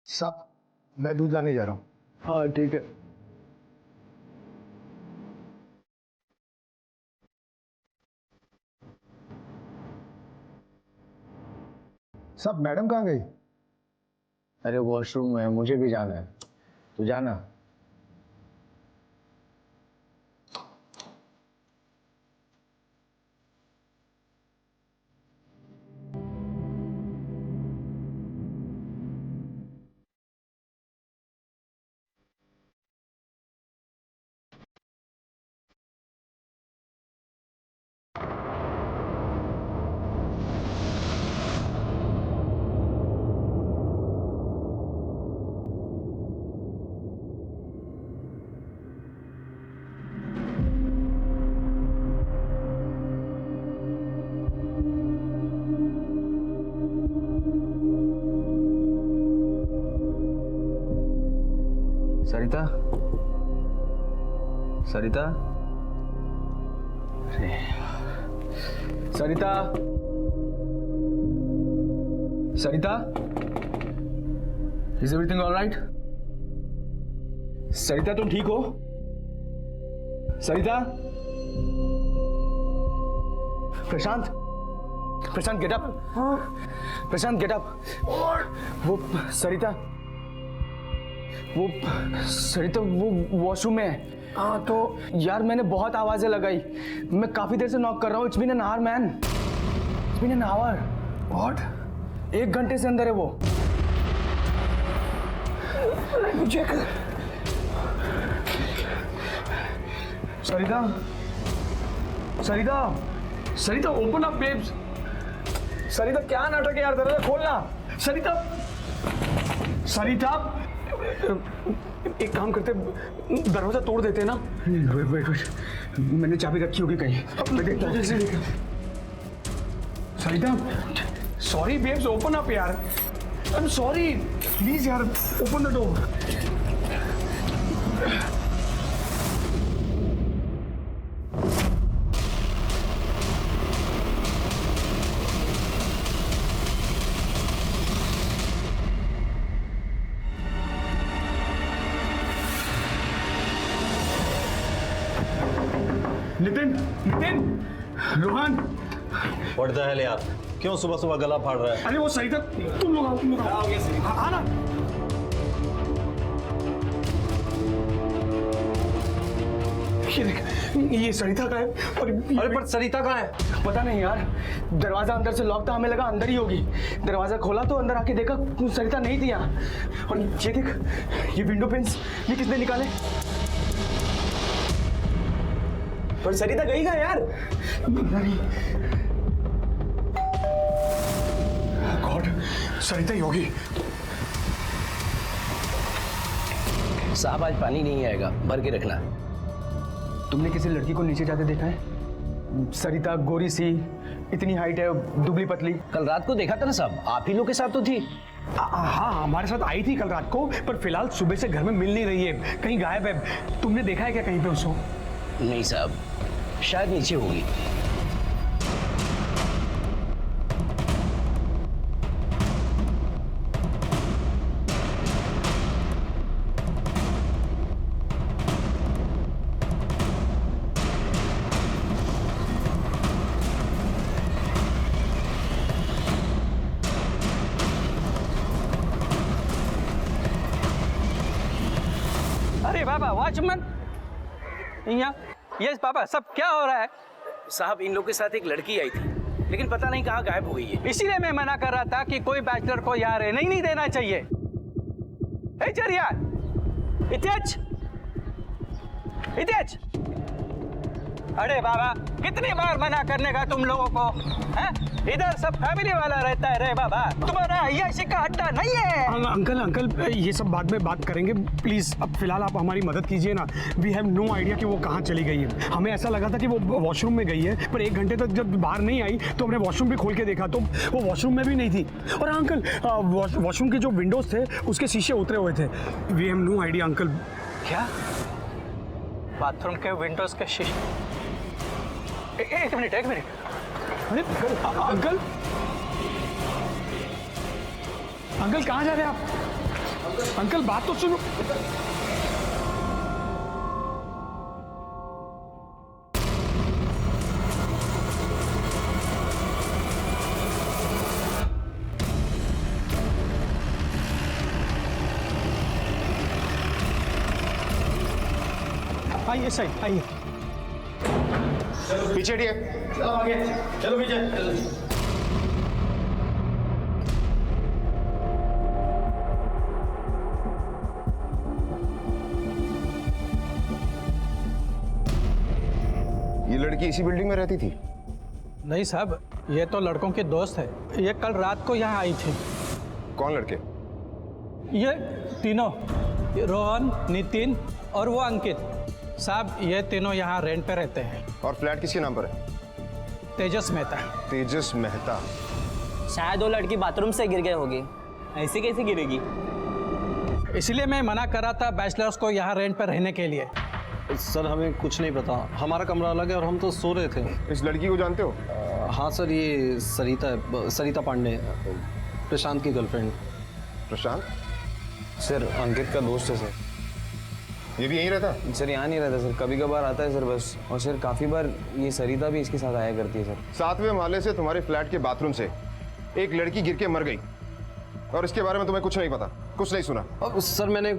साहब मैं दूध लाने जा रहा हूँ। हाँ ठीक है। साहब मैडम कहाँ गई? अरे वॉशरूम में, मुझे भी जाना है, तू जाना। सरिता, सरिता, सरिता, सरिता, इज एवरीथिंग ऑल राइट? सरिता तुम ठीक हो? सरिता, प्रशांत, प्रशांत गेट अप। प्रशांत गेट अप। वो सरिता, वो सरिता वो वॉशरूम में है। हाँ तो यार मैंने बहुत आवाजें लगाई, मैं काफी देर से नॉक कर रहा हूँ। It's been an hour man, it's been an hour. What? 1 घंटे से अंदर है वो। Check. Sarita, Sarita, Sarita open up babes. Sarita क्या नाटक है यार, दरवाजा खोलना। सरिता, सरिता एक काम करते, दरवाजा तोड़ देते ना। वेट वेट वेट, मैंने चाबी रखी होगी कहीं, मैं देखता हूँ। सरिता, सॉरी बेब्स, ओपन अप यार। आई एम सॉरी, प्लीज यार open the door. Nitin, Nitin, Rohan. What the hell यार, क्यों सुबह सुबह गला फाड़ रहा है? अरे वो सरिता, तुम लोग आओ, तुम लोग आओ। हाँ ना। ये देख, ये सरिता का है। और अरे पर सरिता कहाँ है? पता नहीं यार, दरवाजा अंदर से लॉक था, हमें लगा अंदर ही होगी। दरवाजा खोला तो अंदर आके देखा सरिता नहीं थी यहाँ। और ये देख, ये विंडो पिन्स, ये किसने निकाले? पर सरिता गई कहाँ यार? नहीं। गॉड, सरिता ही होगी। साहब आज पानी नहीं आएगा, भर के रखना। तुमने किसी लड़की को नीचे जाते देखा है? सरिता गोरी सी, इतनी हाइट है, दुबली पतली। कल रात को देखा था ना साहब, आप ही लोग के साथ तो थी। हाँ हमारे साथ आई थी कल रात को, पर फिलहाल सुबह से घर में मिल नहीं रही है, कहीं गायब है। तुमने देखा है क्या कहीं पे उसको? नहीं साहब, शायद नीचे होगी। अरे बाबा वॉचमैन, यहाँ यस पापा, सब क्या हो रहा है? साहब इन लोग के साथ एक लड़की आई थी, लेकिन पता नहीं कहाँ गायब हो गई है। इसीलिए मैं मना कर रहा था कि कोई बैचलर को यहाँ रहने ही नहीं देना चाहिए। ए चरिया, इतेज, इतेज। अरे बाबा, कितनी बार मना करने का तुम लोगों को? हैं? इधर सब फैमिली वाला रहता है रे बाबा, तुम्हारा अय्याशी का अड्डा नहीं है। अंकल अंकल ये सब बाद में बात करेंगे प्लीज, अब फिलहाल आप हमारी मदद कीजिए ना। वी हैव नो आइडिया कि वो कहाँ चली गई है। हमें ऐसा लगा था कि वो वॉशरूम में गई है, पर 1 घंटे तक जब बाहर नहीं आई तो हमने वॉशरूम भी खोल के देखा तो वो वॉशरूम में भी नहीं थी। और अंकल वॉशरूम के जो विंडोज थे उसके शीशे उतरे हुए थे। We have no idea uncle. क्या? बाथरूम के विंडोज के शीशे? एक मिनट, एक मिनट। अरे अंकल अंकल कहाँ जा रहे हैं आप? अंकल बात तो सुनो। आइए सही आइए। पीछे हटिए। चलो आगे, चलो पीछे। ये लड़की इसी बिल्डिंग में रहती थी? नहीं साहब, ये तो लड़कों के दोस्त है। ये कल रात को यहाँ आई थी। कौन लड़के? ये तीनों, ये रोहन, नितिन और वो अंकित। साहब ये तीनों यहाँ रेंट पे रहते हैं। और फ्लैट किसके नाम पर है? तेजस मेहता। तेजस मेहता। शायद वो लड़की बाथरूम से गिर गई होगी। ऐसे कैसे गिरेगी? इसलिए मैं मना कर रहा था बैचलर्स को यहाँ रेंट पर रहने के लिए। सर हमें कुछ नहीं पता, हमारा कमरा अलग है और हम तो सो रहे थे। इस लड़की को जानते हो? हाँ सर, ये सरिता है, सरिता पांडे, प्रशांत की गर्लफ्रेंड। प्रशांत? सर अंकित का दोस्त है सर। ये भी यहीं रहता? सर यहाँ नहीं रहता सर, कभी कभार आता है सर बस। और सर काफ़ी बार ये सरिता भी इसके साथ आया करती है सर। 7वें माले से तुम्हारे फ्लैट के बाथरूम से एक लड़की गिर के मर गई और इसके बारे में तुम्हें कुछ नहीं पता, कुछ नहीं सुना? अब सर मैंने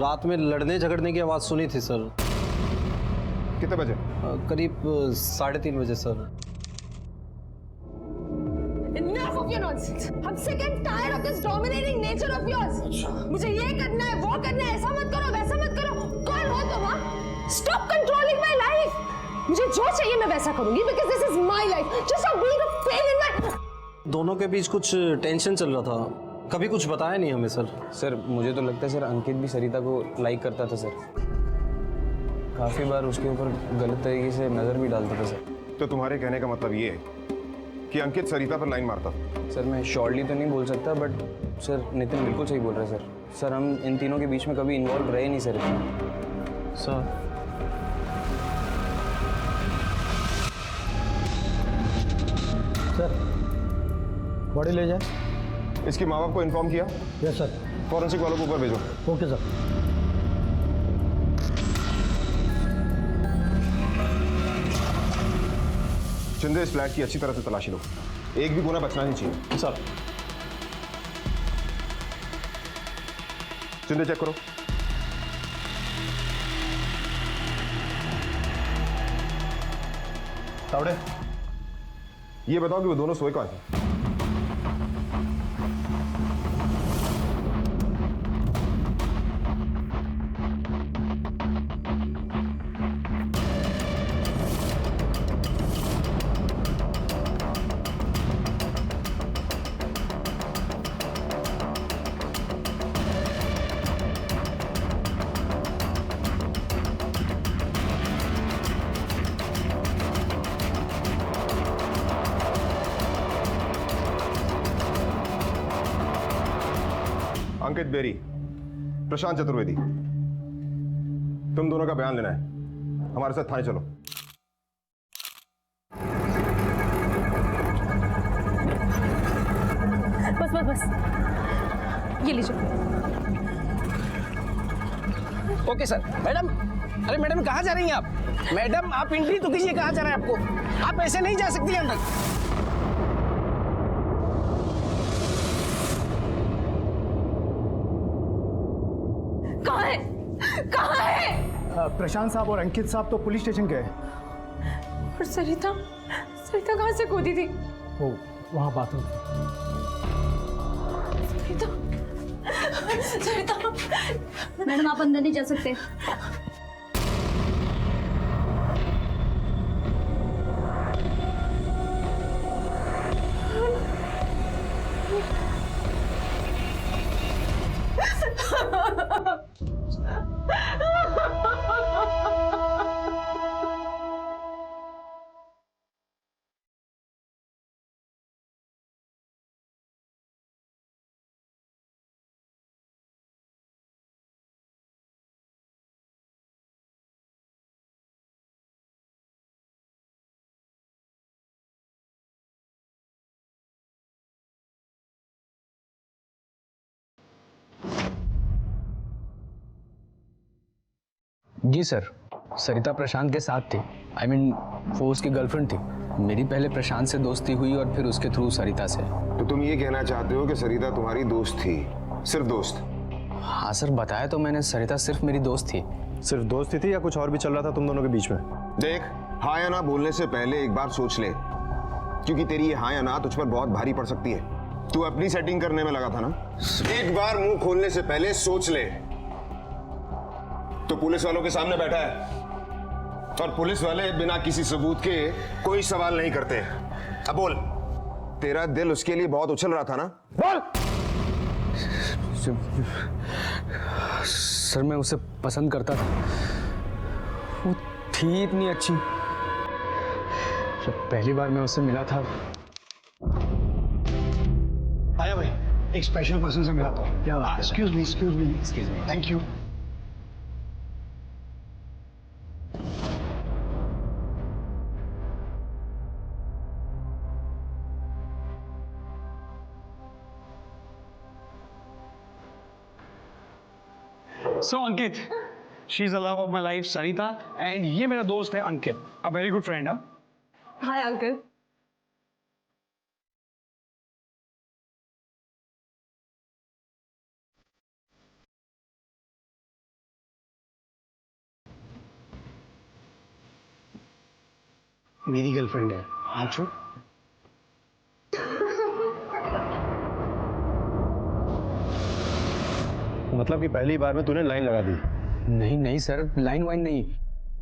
रात में लड़ने झगड़ने की आवाज़ सुनी थी सर। कितने बजे? करीब 3:30 बजे sir. Enough of your nonsense. I'm sick and tired of this dominating nature of yours. मुझे ये करना है, वो करना है, ऐसा मत करो, वैसा मत करो। कौन हो तुम? हाँ? Stop controlling my life. मुझे जो चाहिए मैं वैसा करूंगी because this is my life. Just stop being a pain in my. दोनों के बीच कुछ टेंशन चल रहा था, कभी कुछ बताया नहीं हमें सर। सर मुझे तो लगता है सर अंकित भी सरिता को लाइक करता था सर। काफ़ी बार उसके ऊपर गलत तरीके से नज़र भी डालता था सर। तो तुम्हारे कहने का मतलब ये है कि अंकित सरिता पर लाइन मारता था? सर मैं शॉर्टली तो नहीं बोल सकता, बट सर नितिन बिल्कुल सही बोल रहा है सर। सर हम इन तीनों के बीच में कभी इन्वॉल्व रहे नहीं सर इतना। सर सर बॉडी ले जाए। इसके माँ बाप को इन्फॉर्म किया? Yes sir. फॉरेंसिक वालों को ऊपर भेजो। Okay sir. चिंदे, इस फ्लैट की अच्छी तरह से तलाशी लो, एक भी कोना बचना नहीं चाहिए। सर चिंदे चेक करो। तावड़े, ये बताओ कि वो दोनों सोए कहाँ थे? अंकित बेरी, प्रशांत चतुर्वेदी, तुम दोनों का बयान लेना है, हमारे साथ थाने चलो। बस बस बस ये लीजिए। Okay sir. मैडम, अरे मैडम कहाँ जा रही हैं आप? मैडम आप एंट्री तो कीजिए, कहाँ जा रहे हैं आपको? आप ऐसे नहीं जा सकती अंदर। कहाँ है? कहाँ है? प्रशांत साहब और अंकित साहब तो पुलिस स्टेशन गए। और सरिता, सरिता कहाँ से कूदी थी? वो वहाँ बाथरूम। सरिता, सरिता। मैडम आप अंदर नहीं जा सकते। जी सर, सरिता प्रशांत के साथ थी। आई मीन वो उसकी गर्लफ्रेंड थी। मेरी पहले प्रशांत से दोस्ती हुई और फिर उसके थ्रू सरिता से। तो तुम ये कहना चाहते हो कि सरिता तुम्हारी दोस्त थी, सिर्फ दोस्त? हाँ सर, बताया तो मैंने, सरिता सिर्फ मेरी दोस्त थी। सिर्फ दोस्ती थी या कुछ और भी चल रहा था तुम दोनों के बीच में? देख, हाँ या ना बोलने से पहले एक बार सोच ले, क्योंकि तेरी ये हाँ या ना तुझ पर बहुत भारी पड़ सकती है। तू अपनी सेटिंग करने में लगा था ना, एक बार मुंह खोलने से पहले सोच ले। तो पुलिस वालों के सामने बैठा है और पुलिस वाले बिना किसी सबूत के कोई सवाल नहीं करते। अब बोल, तेरा दिल उसके लिए बहुत उछल रहा था ना? बोल। सर मैं उसे पसंद करता था, वो थी इतनी अच्छी। जब पहली बार मैं उससे मिला था। आया भाई, एक स्पेशल पर्सन से मिला था। क्या बात है? Excuse me, thank you. So Ankit, she's the love of my life, Sarita, and ये मेरा दोस्त है अंकित, a very good friend, हाँ? Hi, uncle. मेरी गर्लफ्रेंड है। हाँ मतलब कि पहली बार में तूने लाइन लगा दी? नहीं नहीं सर, लाइन वाइन नहीं।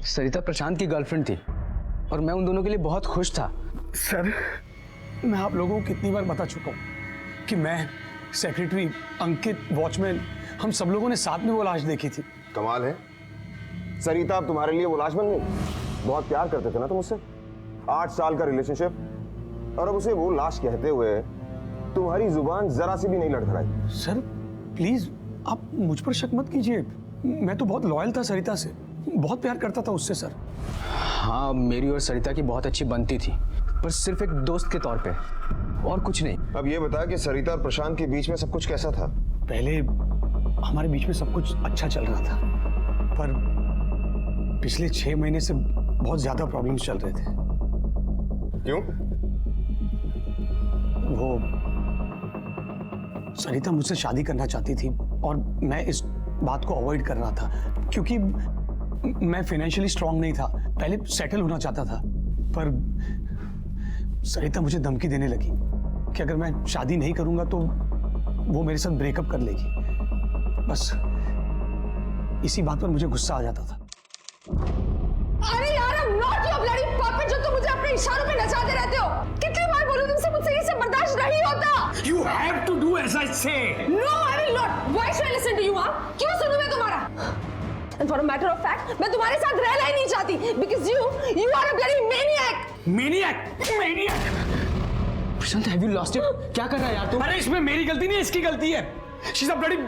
सरिता प्रशांत की गर्लफ्रेंड थी और मैं उन दोनों के लिए बहुत खुश था। सर, मैं आप लोगों को कितनी बार बता चुका हूँ कि मैं, सेक्रेटरी, अंकित, वॉचमैन, हम सब लोगों ने साथ में वो लाश देखी थी। कमाल है, सरिता अब तुम्हारे लिए वो लाश बन गई। बहुत प्यार करते थे ना तुम उससे, 8 साल का रिलेशनशिप, और अब उसे वो लाश कहते हुए तुम्हारी जुबान जरा सी भी नहीं लड़खड़ाई। सर प्लीज, आप मुझ पर शक मत कीजिए। मैं तो बहुत लॉयल था सरिता से, बहुत प्यार करता था उससे सर। हाँ, मेरी और सरिता की बहुत अच्छी बनती थी, पर सिर्फ एक दोस्त के तौर पे, और कुछ नहीं। अब ये बता कि सरिता और प्रशांत के बीच में सब कुछ कैसा था? पहले हमारे बीच में सब कुछ अच्छा चल रहा था, पर पिछले 6 महीने से बहुत ज्यादा प्रॉब्लम्स चल रहे थे। क्यों? वो सरिता मुझसे शादी करना चाहती थी और मैं इस बात को अवॉइड कर रहा था, क्योंकि मैं फाइनेंशियली स्ट्रांग नहीं था, पहले सेटल होना चाहता था। पर सरिता मुझे धमकी देने लगी कि अगर मैं शादी नहीं करूंगा तो वो मेरे साथ ब्रेकअप कर लेगी। बस इसी बात पर मुझे गुस्सा आ जाता था। अरे यार, I'm not your bloody puppet जो तुम मुझे अपने इशारों पे नचाते रहते हो। कितनी बार बोलूं तुमसे, मुझसे ये सब बर्दाश्त नहीं होता। You have to do as I say. No, I will not. Why should I listen to you, हाँ? क्यों सुनूं मैं तुम्हारा? And for a matter of fact, मैं तुम्हारे साथ रहना ही नहीं चाहती, because you are a bloody maniac. Maniac. Prashant, have you lost it? क्या कर रहा है यार तू? अरे इसमें मेरी गलती नहीं है, इसकी गलती है। She's a bloody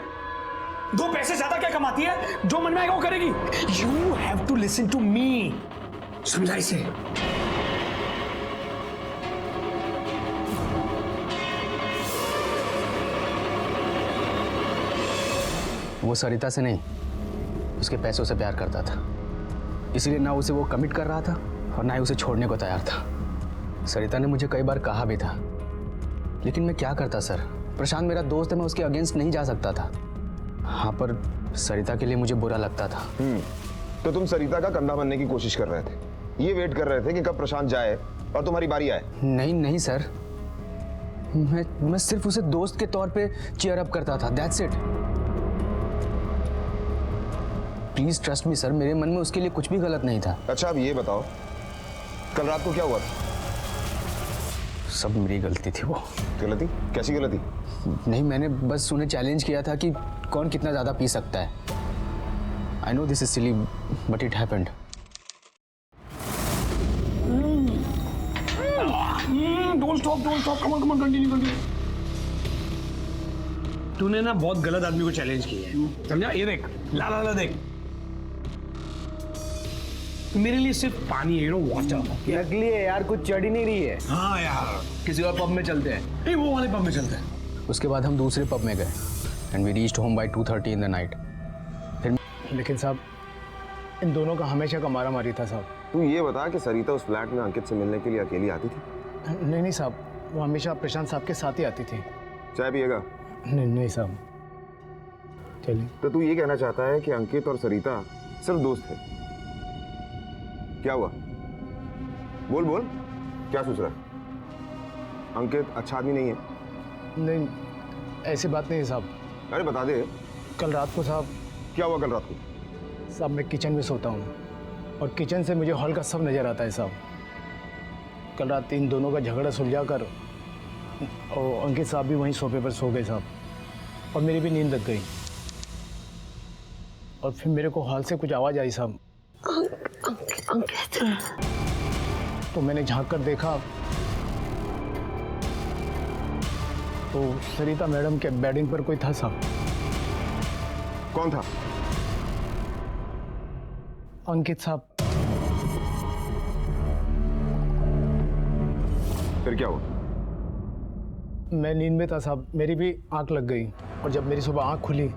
2 पैसे ज्यादा क्या कमाती है, जो मन में आएगा वो करेगी। You have to listen to me. समझा इसे? वो सरिता से नहीं, उसके पैसों से प्यार करता था, इसीलिए ना उसे वो कमिट कर रहा था और ना ही उसे छोड़ने को तैयार था। सरिता ने मुझे कई बार कहा भी था, लेकिन मैं क्या करता सर, प्रशांत मेरा दोस्त है, मैं उसके अगेंस्ट नहीं जा सकता था। हाँ, पर सरिता के लिए मुझे बुरा लगता था। तो तुम सरिता का कंधा बनने की कोशिश कर रहे थे, ये वेट कर रहे थे कि कब प्रशांत जाए और तुम्हारी बारी आए? नहीं नहीं सर, मैं सिर्फ उसे दोस्त के तौर पे चीयर अप करता था, that's it. Please trust me sir, मेरे मन में उसके लिए कुछ भी गलत नहीं था। अच्छा, अब ये बताओ, कल रात को क्या हुआ था? सब मेरी गलती थी। वो गलती? कैसी गलती? नहीं, मैंने बस उन्हें चैलेंज किया था कि कौन कितना ज्यादा पी सकता है। I know this is silly but it happened. Don't stop, come on, continue. तूने ना बहुत गलत आदमी को चैलेंज किया है, समझा? ये देख, ला देख, मेरे लिए सिर्फ पानी है, यू नो, वाटर। नकली है यार, कुछ चढ़ ही नहीं रही है। हाँ यार, किसी और पब में चलते हैं। नहीं, वो वाले पब में चलते हैं। उसके बाद हम दूसरे पब में गए and we reached home by 2:30 in the night. फिर लेकिन साहब, इन दोनों का हमेशा का मारा मारी था साहब। तू ये बता कि सरिता उस फ्लैट में अंकित से मिलने के लिए अकेली आती थी? नहीं साहब, वो हमेशा प्रशांत साहब के साथ ही आती थी। चाय पिएगा? नहीं साहब, चलिए। तो तू ये कहना चाहता है कि अंकित और सरिता सिर्फ दोस्त थे? क्या हुआ? बोल बोल, क्या सोच रहा है? अंकित अच्छा आदमी नहीं है? नहीं, ऐसी बात नहीं है साहब। अरे बता दे। कल रात को साहब। क्या हुआ कल रात को? साहब मैं किचन में सोता हूँ और किचन से मुझे हॉल का सब नज़र आता है साहब। कल रात इन दोनों का झगड़ा सुलझा कर और अंकित साहब भी वहीं सोफे पर सो गए साहब, और मेरी भी नींद लग गई। और फिर मेरे को हॉल से कुछ आवाज़ आई साहब। तो मैंने झांक कर देखा तो सरिता मैडम के बेडिंग पर कोई था साहब। कौन था? अंकित साहब। फिर क्या हुआ? मैं नींद में था साहब, मेरी भी आंख लग गई, और जब मेरी सुबह आंख खुली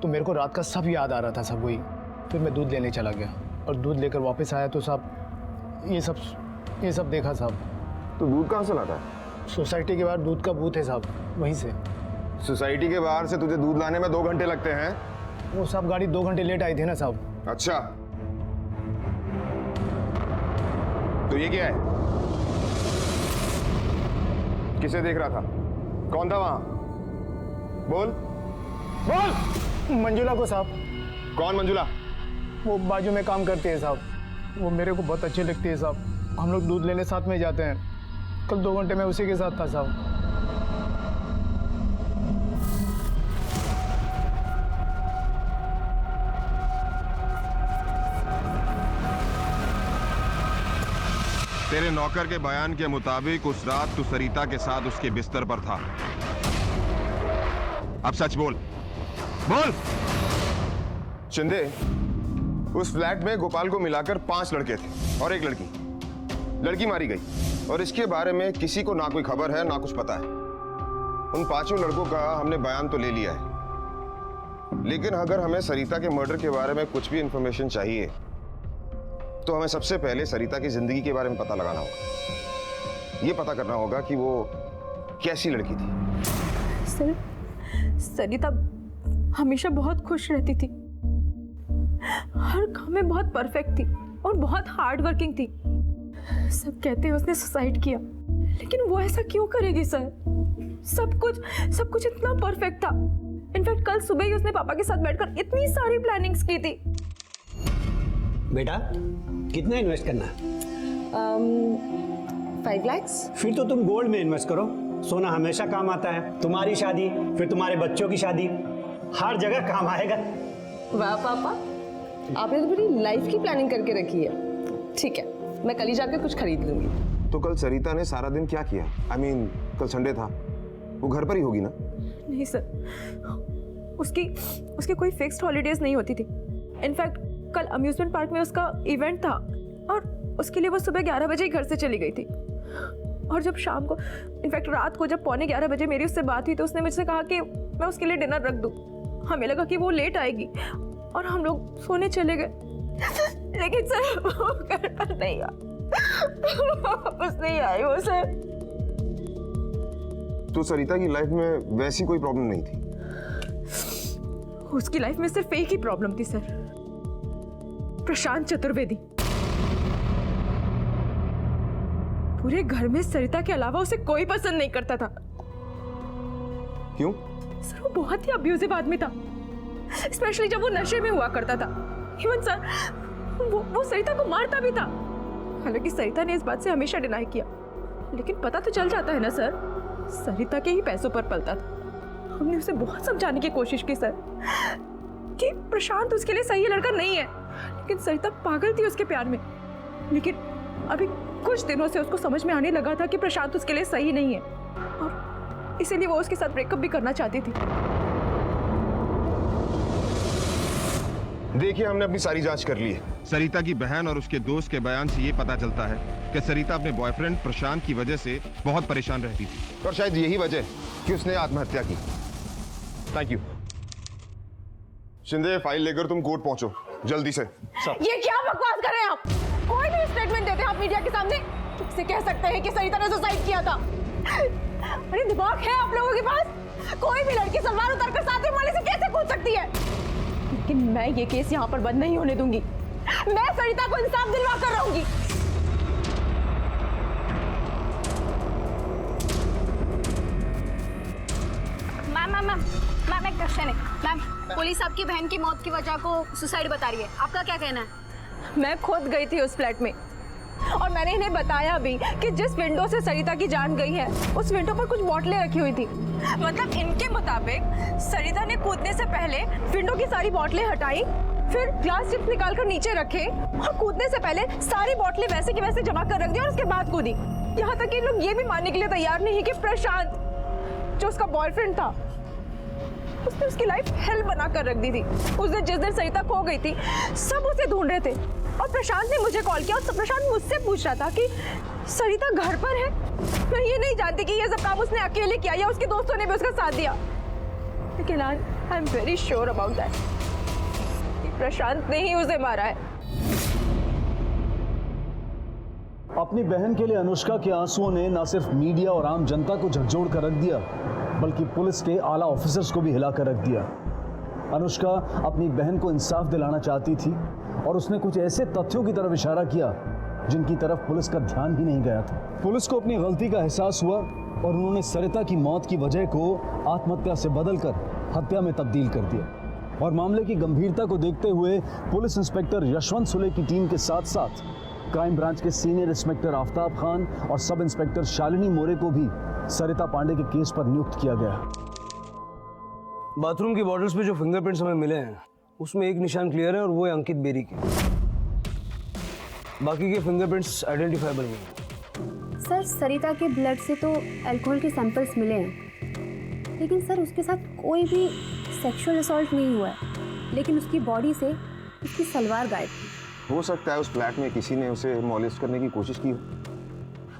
तो मेरे को रात का सब याद आ रहा था सब वही। फिर मैं दूध लेने चला गया और दूध लेकर वापस आया तो साहब ये सब देखा साहब। तो दूध कहाँ से लाता है? सोसाइटी के बाहर दूध का बूथ है साहब, वहीं से। सोसाइटी के बाहर से तुझे दूध लाने में 2 घंटे लगते हैं? वो साहब गाड़ी 2 घंटे लेट आई थी ना साहब। अच्छा, तो ये क्या है? किसे देख रहा था? कौन था वहां? बोल बोल। मंजुला को साहब। कौन मंजुला? वो बाजू में काम करती है साहब, वो मेरे को बहुत अच्छी लगती है साहब। हम लोग दूध लेने साथ में जाते हैं। कल 2 घंटे में उसी के साथ था साहब। तेरे नौकर के बयान के मुताबिक उस रात तू सरिता के साथ उसके बिस्तर पर था। अब सच बोल, बोल। शिंदे, उस फ्लैट में गोपाल को मिलाकर 5 लड़के थे और 1 लड़की। लड़की मारी गई और इसके बारे में किसी को ना कोई खबर है ना कुछ पता है। उन 5 लड़कों का हमने बयान तो ले लिया है, लेकिन अगर हमें सरिता के मर्डर के बारे में कुछ भी इंफॉर्मेशन चाहिए तो हमें सबसे पहले सरिता की जिंदगी के बारे में पता लगाना होगा। ये पता करना होगा कि वो कैसी लड़की थी। सर, सरिता हमेशा बहुत खुश रहती थी, हर काम में बहुत परफेक्ट थी और बहुत हार्ड वर्किंग थी। सब कहते हैं उसने सुसाइड किया, लेकिन वो ऐसा क्यों करेगी सर? सब कुछ इतना परफेक्ट था। इनफैक्ट कल सुबह ही उसने पापा के साथ बैठकर इतनी सारी प्लानिंग्स की थी। बेटा कितना इन्वेस्ट करना है? 5 लाख। फिर तो तुम गोल्ड में इन्वेस्ट करो, सोना हमेशा काम आता है। तुम्हारी शादी, फिर तुम्हारे बच्चों की शादी, हर जगह काम आएगा। वाह पापा, आपने तो पूरी लाइफ की प्लानिंग करके रखी है। ठीक है, मैं कल ही जाकर कुछ खरीद लूंगी। तो कल सरिता ने सारा दिन क्या किया? I mean, कल संडे था, वो घर पर ही होगी ना? नहीं सर, उसकी कोई फिक्स्ड हॉलीडेज नहीं होती थी। इनफैक्ट कल अम्यूजमेंट पार्क में उसका इवेंट था और उसके लिए वो सुबह 11 बजे ही घर से चली गई थी। और जब शाम को, इनफैक्ट रात को जब 11:15 बजे मेरी उससे बात हुई तो उसने मुझसे कहा कि मैं उसके लिए डिनर रख दूं। हमें लगा कि वो लेट आएगी और हम लोग सोने चले गए। लेकिन सर वो घर पर नहीं आया, वापस नहीं आई वो सर। तो सरिता की लाइफ में वैसी कोई प्रॉब्लम नहीं थी? उसकी लाइफ में सिर्फ एक ही प्रॉब्लम थी सर, प्रशांत चतुर्वेदी। पूरे घर में सरिता के अलावा उसे कोई पसंद नहीं करता था। क्यों? सर वो बहुत ही अब्यूजिव आदमी था, स्पेशली जब वो नशे में हुआ करता था। इवन सर वो सरिता को मारता भी था। हालांकि सरिता ने इस बात से हमेशा डिनाई किया, लेकिन पता तो चल जाता है ना सर, सरिता के ही पैसों पर पलता था। हमने उसे बहुत समझाने की कोशिश की सर कि प्रशांत उसके लिए सही लड़का नहीं है, लेकिन सरिता पागल थी उसके प्यार में। लेकिन अभी कुछ दिनों से उसको समझ में आने लगा था कि प्रशांत उसके लिए सही नहीं है, और इसीलिए वो उसके साथ ब्रेकअप भी करना चाहती थी। देखिए, हमने अपनी सारी जांच कर ली है। सरिता की बहन और उसके दोस्त के बयान से ये पता चलता है कि सरिता अपने बॉयफ्रेंड प्रशांत की वजह से बहुत परेशान रहती थी, और शायद यही वजह कि उसने आत्महत्या की। Thank you. शिंदे, फाइल लेकर तुम कोर्ट पहुंचो। जल्दी से। ये क्या बकवास कर रहे हैं आप? कोई भी स्टेटमेंट देते हैं आप मीडिया के सामने, किससे कह सकते हैं कि सरिता ने सुसाइड किया था? अरे दिमाग है आप लोगों के पास? कोई भी लड़की सलवार उतारकर साथ में माले से कैसे कूद सकती है? लेकिन मैं ये केस यहाँ पर बंद नहीं होने दूंगी। मैं सरिता को इंसाफ दिलवा कर रहूंगी। मैम एक क्वेश्चन है। मैम, पुलिस आपकी बहन की मौत की वजह को सुसाइड बता रही है, आपका क्या कहना है? मैं खुद गई थी उस फ्लैट में और मैंने इन्हें बताया भी कि जिस विंडो से सरिता की जान गई है उस विंडो पर कुछ बोतलें रखी हुई थी। मतलब इनके मुताबिक सरिता ने कूदने से पहले विंडो की सारी बोतलें हटाई, फिर ग्लास चिप्स निकाल कर नीचे रखे और कूदने से पहले सारी बोतलें वैसे की वैसे जमा कर रख दी और उसके बाद कूदी। यहाँ तक कि लोग ये भी मानने के लिए तैयार नहीं कि प्रशांत जो उसका बॉयफ्रेंड था उसने उसकी लाइफ हेल बना कर रख दी थी। उस दिन जिस दिन सरिता खो गई थी सब उसे ढूंढ रहे थे और प्रशांत ने मुझे कॉल किया और प्रशांत मुझसे पूछ रहा था कि सरिता घर पर है। मैं ये नहीं जानती कि ये सब काम उसने अकेले किया या उसके दोस्तों ने भी उसका साथ दिया, लेकिन I am very sure about that Prashant ने ही उसे मारा है। अपनी बहन के लिए अनुष्का के आंसुओं ने न सिर्फ मीडिया और आम जनता को झकझोर कर रख दिया बल्कि पुलिस के आला ऑफिसर्स को भी हिला कर रख दिया। अनुष्का अपनी बहन को इंसाफ दिलाना चाहती थी और उसने कुछ ऐसे तथ्यों की तरफ इशारा किया जिनकी तरफ पुलिस का ध्यान ही नहीं गया था। पुलिस को अपनी गलती का एहसास हुआ और उन्होंने सरिता की मौत की वजह को आत्महत्या से बदलकर हत्या में तब्दील कर दिया। और मामले की गंभीरता को देखते हुए पुलिस इंस्पेक्टर यशवंत सुले की टीम के साथ साथ क्राइम ब्रांच के सीनियर इंस्पेक्टर आफ्ताब खान और सब इंस्पेक्टर शालिनी मोरे को भी सरिता पांडे के केस पर नियुक्त किया गया। बाथरूम की बॉटल्स पे जो फिंगरप्रिंट्स हमें मिले हैं उसमें एक निशान क्लियर है और वो है अंकित बेरी के। बाकी के फिंगरप्रिंट्स आइडेंटिफाइबल नहीं है। सर, सरिता के ब्लड से तो अल्कोहल के सैंपल्स मिले हैं, लेकिन सर उसके साथ कोई भी सेक्सुअल असॉल्ट नहीं हुआ है, लेकिन उसकी बॉडी से उसकी सलवार गायब थी। हो सकता है उस फ्लैट में किसी ने उसे मॉलेस्ट करने की कोशिश की हो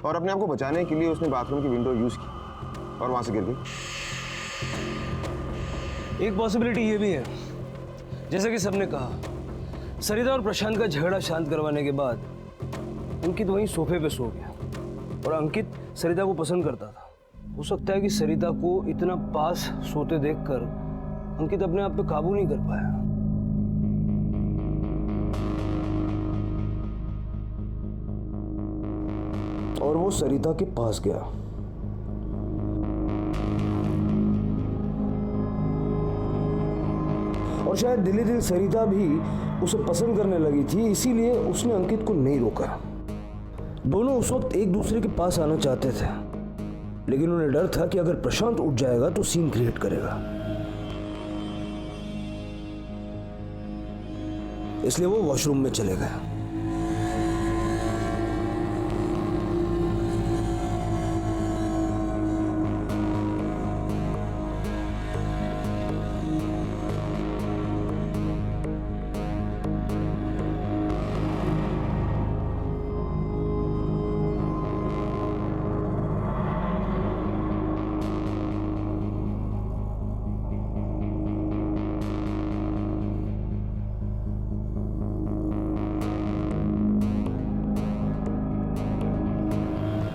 और अपने आप को बचाने के लिए उसने बाथरूम की विंडो यूज की और वहां से गिर गई। एक पॉसिबिलिटी ये भी है, जैसे कि सबने कहा, सरिता और प्रशांत का झगड़ा शांत करवाने के बाद अंकित वहीं सोफे पे सो गया और अंकित सरिता को पसंद करता था। हो सकता है कि सरिता को इतना पास सोते देखकर अंकित अपने आप पे काबू नहीं कर पाया। और वो सरिता के पास गया। और शायद दिली दिल सरिता भी उसे पसंद करने लगी थी, इसीलिए उसने अंकित को नहीं रोका। दोनों उस वक्त एक दूसरे के पास आना चाहते थे, लेकिन उन्हें डर था कि अगर प्रशांत उठ जाएगा तो सीन क्रिएट करेगा, इसलिए वो वॉशरूम में चले गए।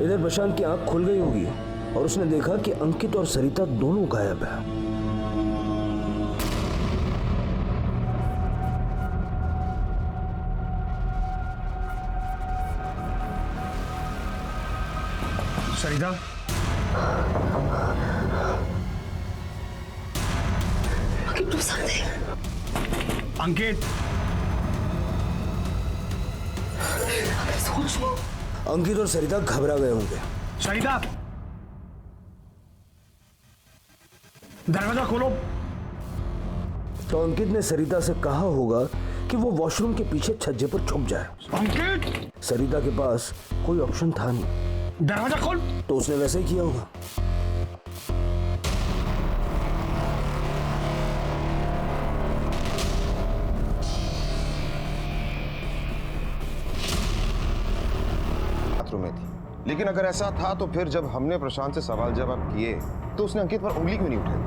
इधर प्रशांत की आंख खुल गई होगी और उसने देखा कि अंकित और सरिता दोनों गायब है। सरिता, अंकित, अंकित और सरिता घबरा गए होंगे। सरिता, दरवाजा खोलो। तो अंकित ने सरिता से कहा होगा कि वो वॉशरूम के पीछे छज्जे पर छुप जाए। अंकित, सरिता के पास कोई ऑप्शन था नहीं, दरवाजा खोल। तो उसने वैसे ही किया होगा। में थी, लेकिन अगर ऐसा था तो फिर जब हमने प्रशांत से सवाल जवाब किए तो उसने अंकित पर उंगली क्यों नहीं उठाई?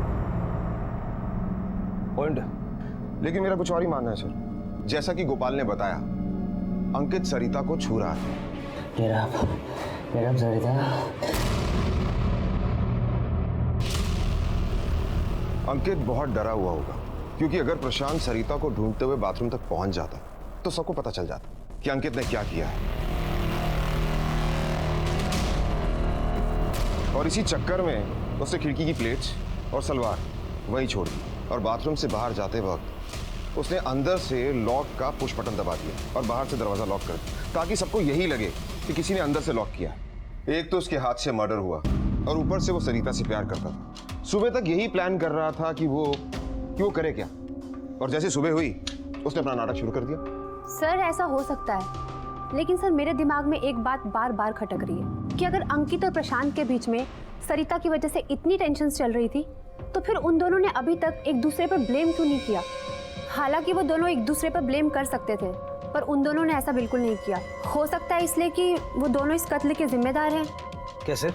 पॉइंट है, लेकिन मेरा कुछ और ही मानना है सर। जैसा कि गोपाल ने बताया, अंकित सरिता को छू रहा है। सरिता। अंकित बहुत डरा हुआ होगा, क्योंकि अगर प्रशांत सरिता को ढूंढते हुए बाथरूम तक पहुंच जाता तो सबको पता चल जाता कि अंकित ने क्या किया है। और इसी चक्कर में उसने खिड़की की प्लेट्स और सलवार वहीं छोड़ दी और बाथरूम से बाहर जाते वक्त उसने अंदर से लॉक का पुश बटन दबा दिया और बाहर से दरवाजा लॉक कर दिया, ताकि सबको यही लगे कि किसी ने अंदर से लॉक किया। एक तो उसके हाथ से मर्डर हुआ और ऊपर से वो सरिता से प्यार करता था। सुबह तक यही प्लान कर रहा था कि वो करे क्या, और जैसे सुबह हुई उसने अपना नाटक शुरू कर दिया। सर ऐसा हो सकता है, लेकिन सर मेरे दिमाग में एक बात बार बार खटक रही है कि अगर अंकित और प्रशांत के बीच में सरिता की वजह से इतनी टेंशन चल रही थी, तो फिर उन दोनों ने अभी तक एक दूसरे पर ब्लेम क्यों नहीं किया? हालांकि वो दोनों एक दूसरे पर ब्लेम कर सकते थे, पर उन दोनों ने ऐसा बिल्कुल नहीं किया। हो सकता है इसलिए कि वो दोनों इस कत्ल के जिम्मेदार हैं। कैसे?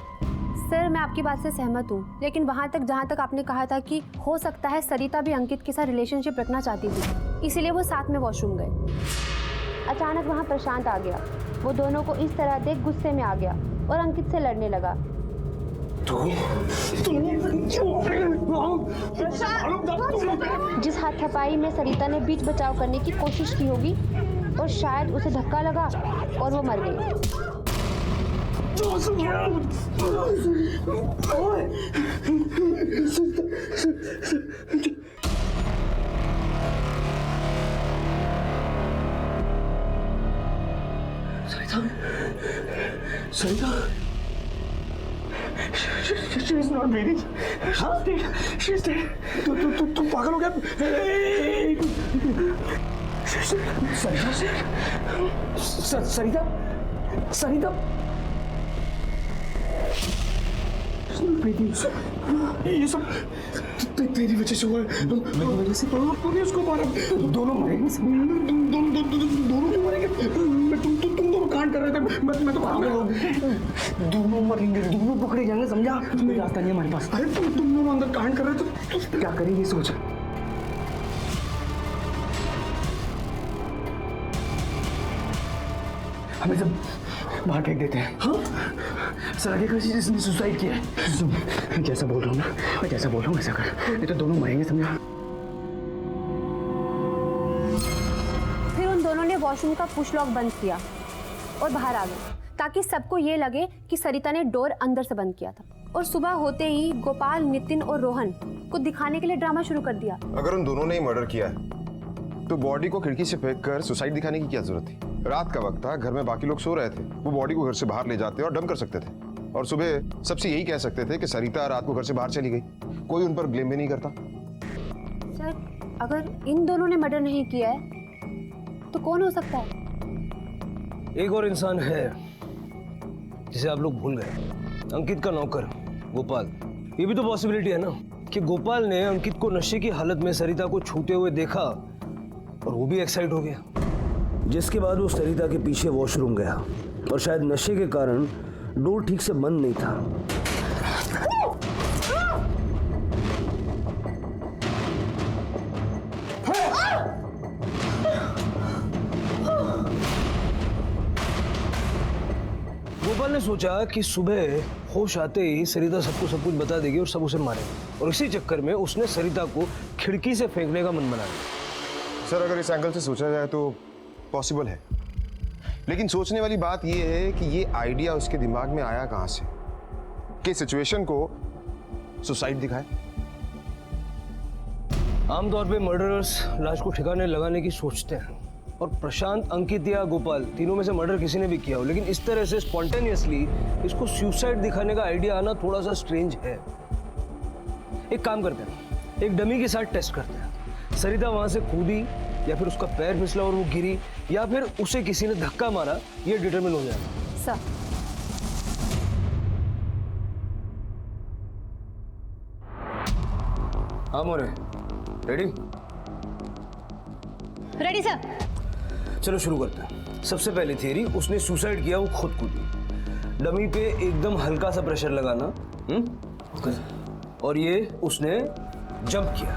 सर मैं आपकी बात से सहमत हूँ, लेकिन वहाँ तक जहाँ तक आपने कहा था कि हो सकता है सरिता भी अंकित के साथ रिलेशनशिप रखना चाहती थी, इसीलिए वो साथ में वॉशरूम गए। अचानक वहाँ प्रशांत आ गया, वो दोनों को इस तरह देख गुस्से में आ गया और अंकित से लड़ने लगा। जिस हाथापाई में सरिता ने बीच बचाव करने की कोशिश की होगी और शायद उसे धक्का लगा और वो मर गई। सरिता, she is not breathing. She's dead. तू पागल हो गया? सरिता ये सब तेरी वजह से हुआ है। मेरी वजह से तूने उसको मारा। दोनों मरेंगे। दोनों क्यों मरेंगे? तुम दोनों कांड कर रहे थे। मैं तो पागल हो गया। दोनों मरेंगे, दोनों पकड़े जाएंगे, समझा? तुम्हें रास्ता नहीं है हमारे पास। अरे तुम दोनों अंदर कांड कर रहे थे, तो क्या करेंगे सोच। हमें सब बाहर फेंक देते हैं। हाँ? सर आगे किसी जिसने सुसाइड किया है। जैसा बोल रहा हूँ ना, मैं जैसा बोल रहा हूँ वैसा कर, नहीं तो दोनों मरेंगे, समझा? फिर उन दोनों ने वॉशरूम का पुश लॉक बंद किया और बाहर आ गए, ताकि सबको ये लगे कि सरिता ने डोर अंदर से बंद किया था। और सुबह होते ही गोपाल, नितिन और रोहन को दिखाने के लिए ड्रामा शुरू कर दिया। अगर उन दोनों ने ही मर्डर किया है तो बॉडी को खिड़की से फेंक कर सुसाइड दिखाने की क्या जरूरत थी? रात का वक्त था, घर में बाकी लोग सो रहे थे, वो बॉडी को घर से बाहर ले जाते और डंप कर सकते थे, और सुबह सबसे यही कह सकते थे कि सरिता रात को घर से बाहर चली गई। कोई उन पर ब्लेम भी नहीं करता। सर अगर इन दोनों ने मर्डर नहीं किया है तो कौन हो सकता है? एक और इंसान है जिसे आप लोग भूल गए, अंकित का नौकर गोपाल। ये भी तो पॉसिबिलिटी है ना कि गोपाल ने अंकित को नशे की हालत में सरिता को छूते हुए देखा और वो भी एक्साइट हो गया, जिसके बाद वो सरिता के पीछे वॉशरूम गया और शायद नशे के कारण डोर ठीक से बंद नहीं था। गोपाल ने सोचा कि सुबह होश आते ही सरिता सबको सब कुछ बता देगी और सब उसे मारेंगे, और इसी चक्कर में उसने सरिता को खिड़की से फेंकने का मन बना लिया। सर अगर इस एंगल से सोचा जाए तो पॉसिबल है, लेकिन सोचने वाली बात यह है कि ये आइडिया उसके दिमाग में आया कहां से कि सिचुएशन को सुसाइड दिखाए। आमतौर पे मर्डरर्स लाश को ठिकाने लगाने की सोचते हैं, और प्रशांत, अंकित या गोपाल तीनों में से मर्डर किसी ने भी किया हो, लेकिन इस तरह से स्पॉन्टेनियसली इसको सुसाइड दिखाने का आइडिया आना थोड़ा सा स्ट्रेंज है। एक काम करते हैं, एक डमी के साथ टेस्ट करते हैं। सरिता वहां से कूदी या फिर उसका पैर फिसला और वो गिरी, या फिर उसे किसी ने धक्का मारा, ये डिटरमिन हो जाएगा। सर हाँ मोरे, रेडी? Ready sir. चलो शुरू करते हैं। सबसे पहली थियरी, उसने सुसाइड किया, वो खुद कूदी। डमी पे एकदम हल्का सा प्रेशर लगाना, और ये उसने जंप किया।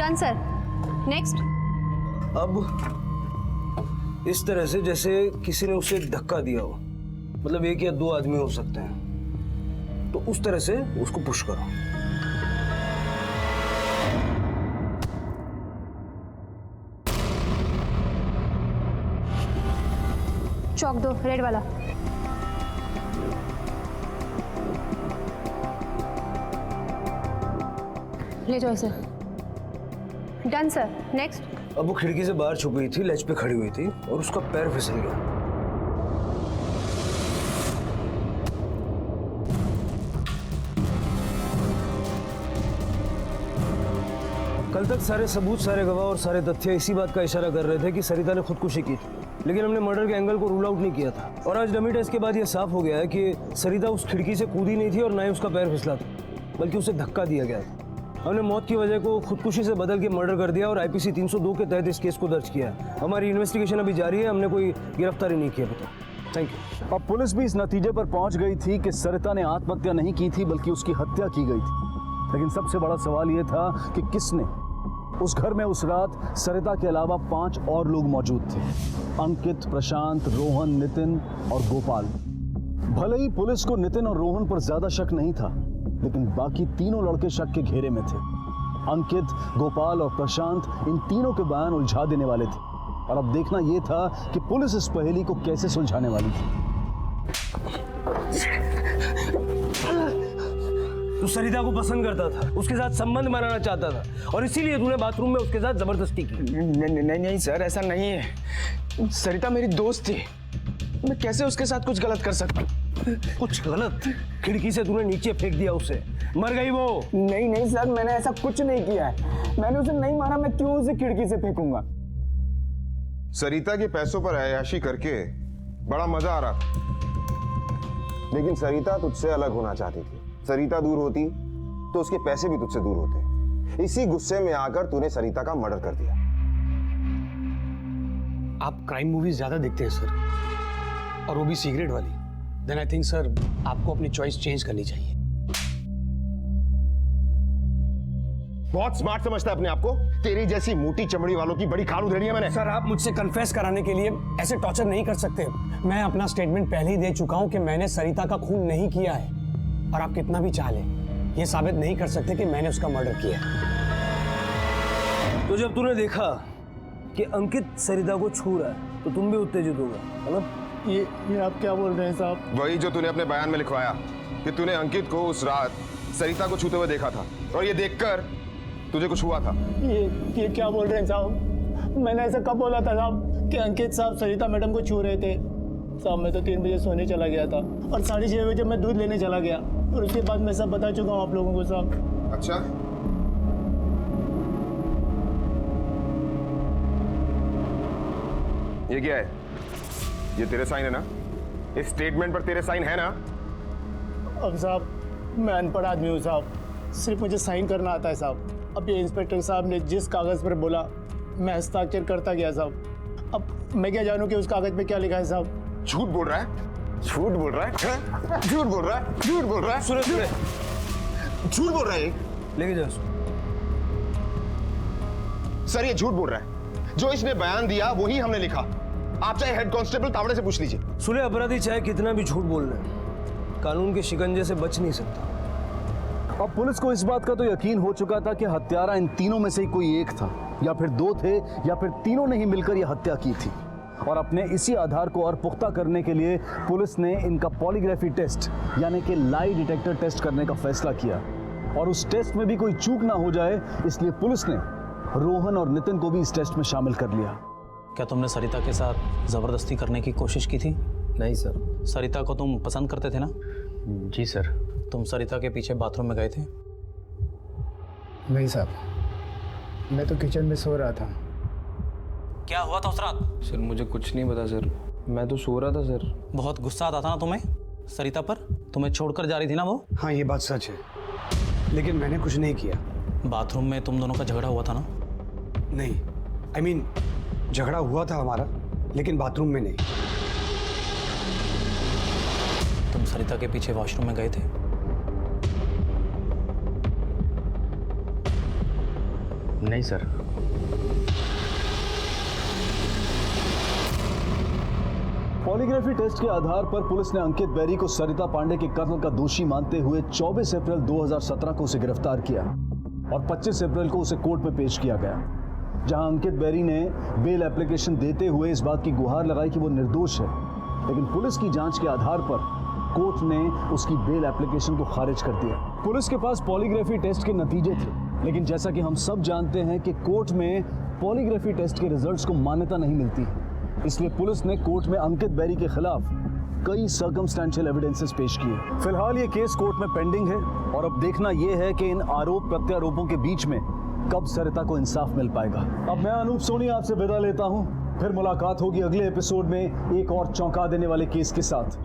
Done sir. नेक्स्ट। अब इस तरह से जैसे किसी ने उसे धक्का दिया हो, मतलब एक या दो आदमी हो सकते हैं, तो उस तरह से उसको पुश करो। चौक दो, रेड वाला। ले जाओ इसे। Done sir. नेक्स्ट। अब वो खिड़की से बाहर छुप गई थी, लेज पे खड़ी हुई थी और उसका पैर फिसल गया। कल तक सारे सबूत, सारे गवाह और सारे तथ्य इसी बात का इशारा कर रहे थे कि सरिता ने खुदकुशी की थी, लेकिन हमने मर्डर के एंगल को रूल आउट नहीं किया था। और आज डमी टेस्ट के बाद यह साफ हो गया है कि सरिता उस खिड़की से कूदी नहीं थी और ना ही उसका पैर फिसला था, बल्कि उसे धक्का दिया गया था। हमने मौत की वजह को खुदकुशी से बदल के मर्डर कर दिया और आईपीसी 302 के तहत इस केस को दर्ज किया है। हमारी इन्वेस्टिगेशन अभी जारी है, हमने कोई गिरफ्तारी नहीं की है। बता। Thank you. अब पुलिस भी इस नतीजे पर पहुंच गई थी कि सरिता ने आत्महत्या नहीं की थी बल्कि उसकी हत्या की गई थी। लेकिन सबसे बड़ा सवाल यह था कि किसने। उस घर में उस रात सरिता के अलावा 5 और लोग मौजूद थे। अंकित, प्रशांत, रोहन, नितिन और गोपाल। भले ही पुलिस को नितिन और रोहन पर ज्यादा शक नहीं था, लेकिन बाकी तीनों लड़के शक के घेरे में थे। अंकित, गोपाल और प्रशांत इन तीनों के बयान उलझा देने वाले थे और अब देखना यह था कि पुलिस इस पहेली को कैसे सुलझाने वाली थी। तू सरिता को पसंद करता था, उसके साथ संबंध बनाना चाहता था और इसीलिए तूने बाथरूम में उसके साथ जबरदस्ती की। नहीं सर, ऐसा नहीं है। सरिता मेरी दोस्त थी, मैं कैसे उसके साथ कुछ गलत कर सकता हूँ? कुछ गलत? खिड़की से तूने नीचे फेंक दिया उसे, मर गई वो। नहीं सर, मैंने ऐसा कुछ नहीं किया है। मैंने उसे नहीं मारा, मैं क्यों उसे खिड़की से फेंकूंगा? सरिता के पैसों पर अय्याशी करके बड़ा मजा आ रहा, लेकिन सरिता तुझसे अलग होना चाहती थी। सरिता दूर होती तो उसके पैसे भी तुझसे दूर होते। इसी गुस्से में आकर तूने सरिता का मर्डर कर दिया। आप क्राइम मूवीज ज्यादा देखते हैं सर, और वो भी सीक्रेट वाली। देन आई थिंक सर आपको अपनी चॉइस चेंज करनी चाहिए। बहुत स्मार्ट समझता है अपने आप को। तेरी जैसी मोटी चमड़ी वालों की बड़ी खाल उधेड़ी है मैंने। सर आप मुझसे कन्फेस कराने के लिए ऐसे टॉर्चर नहीं कर सकते। मैं अपना स्टेटमेंट पहले ही दे चुका हूं कि मैंने सरिता का खून नहीं किया है, और आप कितना भी चाह लें ये साबित नहीं कर सकते कि मैंने उसका मर्डर किया है। तो जब तूने देखा कि अंकित सरिता को छू रहा है तो तुम भी उत्तेजित हो गए, है ना? ये आप क्या बोल रहे हैं साहब? वही जो तूने अपने बयान में लिखवाया कि तूने अंकित को उस रात सरिता को छूते हुए देखा था और ये देखकर तुझे कुछ हुआ था। ये क्या बोल रहे हैं साहब? मैंने ऐसा कब बोला था साहब कि अंकित साहब सरिता मैडम को छू रहे थे? साहब मैं तो 3 बजे सोने चला गया था और 6:30 बजे मैं दूध लेने चला गया और उसके बाद मैं सब बता चुका हूँ आप लोगों को साहब। अच्छा, ये क्या है? ये तेरे साइन है ना? इस स्टेटमेंट पर तेरे साइन है ना? अब साहब मैं अनपढ़ आदमी हूँ साहब, सिर्फ मुझे साइन करना आता है साहब। अब ये इंस्पेक्टर साहब ने जिस कागज़ पर बोला मैं हस्ताक्षर करता गया साहब। अब मैं क्या जानूँ कि उस कागज़ पे क्या लिखा है साहब? झूठ बोल रहा है, झूठ बोल रहा है, झूठ बोल रहा है, झूठ बोल रहा है, सुने झूठ बोल रहा है। लेके जाओ। सर ये झूठ बोल रहा है। जो इसने बयान दिया वही हमने लिखा। आप चाहे हेड कांस्टेबल तावड़े से पूछ लीजिए। सुने, अपराधी चाहे कितना भी झूठ बोल ले, कानून के शिकंजे से बच नहीं सकता। अब पुलिस को इस बात का तो यकीन हो चुका था कि हत्यारा इन तीनों में से ही कोई एक था, या फिर 2 थे, या फिर तीनों ने ही मिलकर यह हत्या की थी। और अपने इसी आधार को और पुख्ता करने के लिए पुलिस ने इनका पॉलीग्राफी टेस्ट यानी कि लाई डिटेक्टर टेस्ट करने का फैसला किया। और उस टेस्ट में भी कोई चूक ना हो जाए, इसलिए पुलिस ने रोहन और नितिन को भी इस टेस्ट में शामिल कर लिया। क्या तुमने सरिता के साथ जबरदस्ती करने की कोशिश की थी? नहीं सर। सरिता को तुम पसंद करते थे ना? जी सर। तुम सरिता के पीछे बाथरूम में गए थे? नहीं साहब, मैं तो किचन में सो रहा था। क्या हुआ था उस रात? सर मुझे कुछ नहीं पता सर, मैं तो सो रहा था सर। बहुत गुस्सा आता था ना तुम्हें सरिता पर? तुम्हें छोड़कर जा रही थी ना वो? हाँ ये बात सच है, लेकिन मैंने कुछ नहीं किया। बाथरूम में तुम दोनों का झगड़ा हुआ था ना? नहीं, I mean, झगड़ा हुआ था हमारा, लेकिन बाथरूम में नहीं। तुम सरिता के पीछे वॉशरूम में गए थे? नहीं सर। पॉलीग्राफी टेस्ट के आधार पर पुलिस ने अंकित बेरी को सरिता पांडे के कत्ल का दोषी मानते हुए 24 अप्रैल 2017 को उसे गिरफ्तार किया और 25 अप्रैल को उसे कोर्ट में पेश किया गया, जहां अंकित बेरी ने बेल एप्लीकेशन देते हुए इस बात की गुहार लगाई कि वो निर्दोष है। लेकिन पुलिस की जांच के आधार पर कोर्ट ने उसकी बेल एप्लीकेशन को खारिज कर दिया। पुलिस के पास पॉलीग्राफी टेस्ट के नतीजे थे, लेकिन जैसा कि हम सब जानते हैं कि कोर्ट में पॉलीग्राफी टेस्ट के रिजल्ट्स को मान्यता नहीं मिलती है। इसलिए पुलिस ने कोर्ट में अंकित बेरी के खिलाफ कई सर्कमस्टेंशियल एविडेंसेस पेश किए। फिलहाल ये केस कोर्ट में पेंडिंग है और अब देखना यह है कि इन आरोप प्रत्यारोपों के बीच में कब सरिता को इंसाफ मिल पाएगा। अब मैं अनूप सोनी आपसे विदा लेता हूं, फिर मुलाकात होगी अगले एपिसोड में एक और चौंका देने वाले केस के साथ।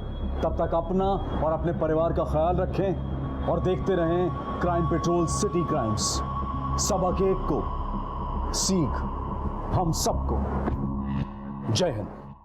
तब तक अपना और अपने परिवार का ख्याल रखें और देखते रहें क्राइम पेट्रोल सिटी क्राइम्स। सबक एक को, सीख हम सबको। जय हिंद।